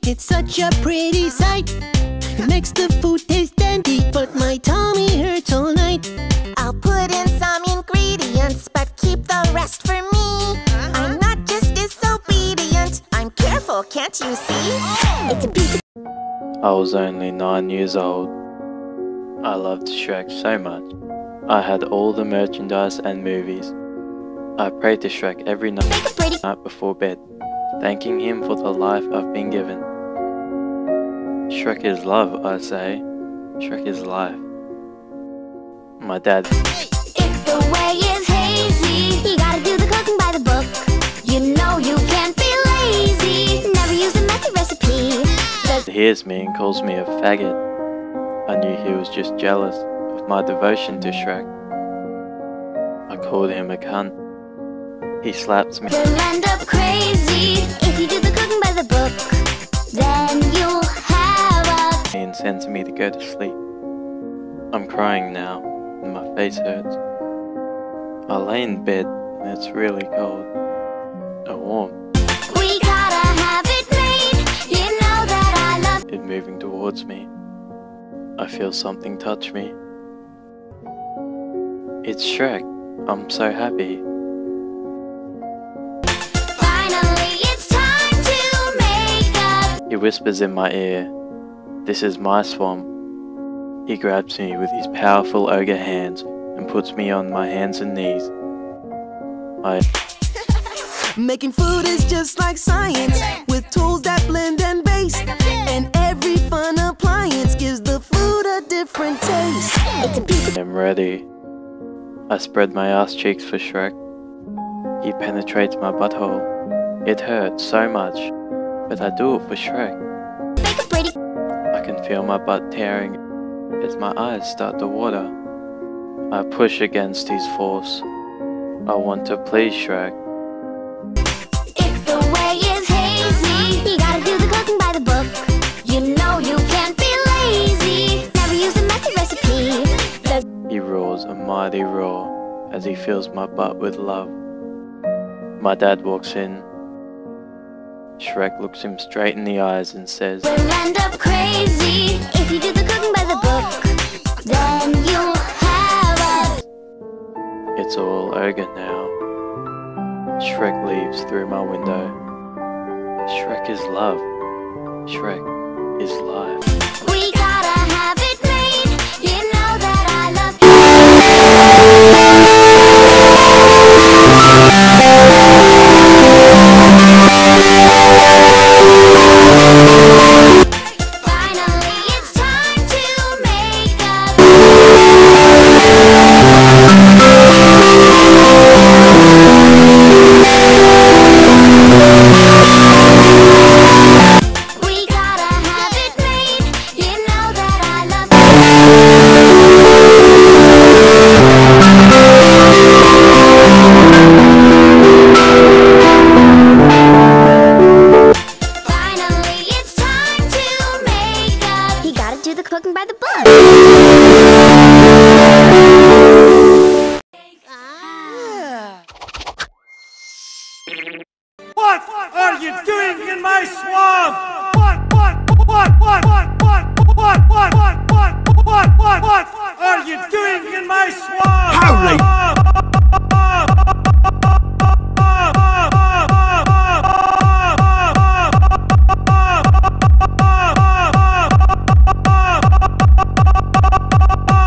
It's such a pretty sight. It makes the food taste dandy, but my tummy hurts all night. I'll put in some ingredients, but keep the rest for me. I'm not just disobedient, I'm careful, can't you see? It's a piece of... I was only 9 years old. I loved Shrek so much. I had all the merchandise and movies. I prayed to Shrek every night before bed, thanking him for the life I've been given. Shrek is love, I say. Shrek is life. My dad. If the way is hazy, you gotta do the cooking by the book. You know you can't be lazy, never use a messy recipe. He hears me and calls me a faggot. I knew he was just jealous of my devotion to Shrek. I called him a cunt. He slaps me. You'll end up crazy if you do the cooking by the book. Then you'll have a... And sends me to go to sleep. I'm crying now and my face hurts. I lay in bed and it's really cold and warm. We gotta have it made. You know that I love it. Moving towards me. I feel something touch me. It's Shrek. I'm so happy. Finally, it's time to make up. He whispers in my ear, "This is my swamp." He grabs me with his powerful ogre hands and puts me on my hands and knees. Making food is just like science, with tools that blend and base. And every fun appliance gives the food a different taste. I'm ready. I spread my ass cheeks for Shrek. He penetrates my butthole. It hurts so much, but I do it for Shrek. I can feel my butt tearing as my eyes start to water. I push against his force. I want to please Shrek. If the way is hazy, you gotta do the cooking by the book. You know you can't be lazy, never use a messy recipe. He roars a mighty roar as he fills my butt with love. My dad walks in. Shrek looks him straight in the eyes and says, "We'll end up crazy if you do the cooking by the book. Then you'll have a..." It's all ogre now. Shrek leaves through my window. Shrek is love. Shrek is life. We gotta have it made. You know that I love Finally, it's time to make up. We gotta have it made. You know that I love Finally, it's time to make up. You gotta do the cooking by the book. What are you doing in my swamp? What are you doing in my swamp? Holy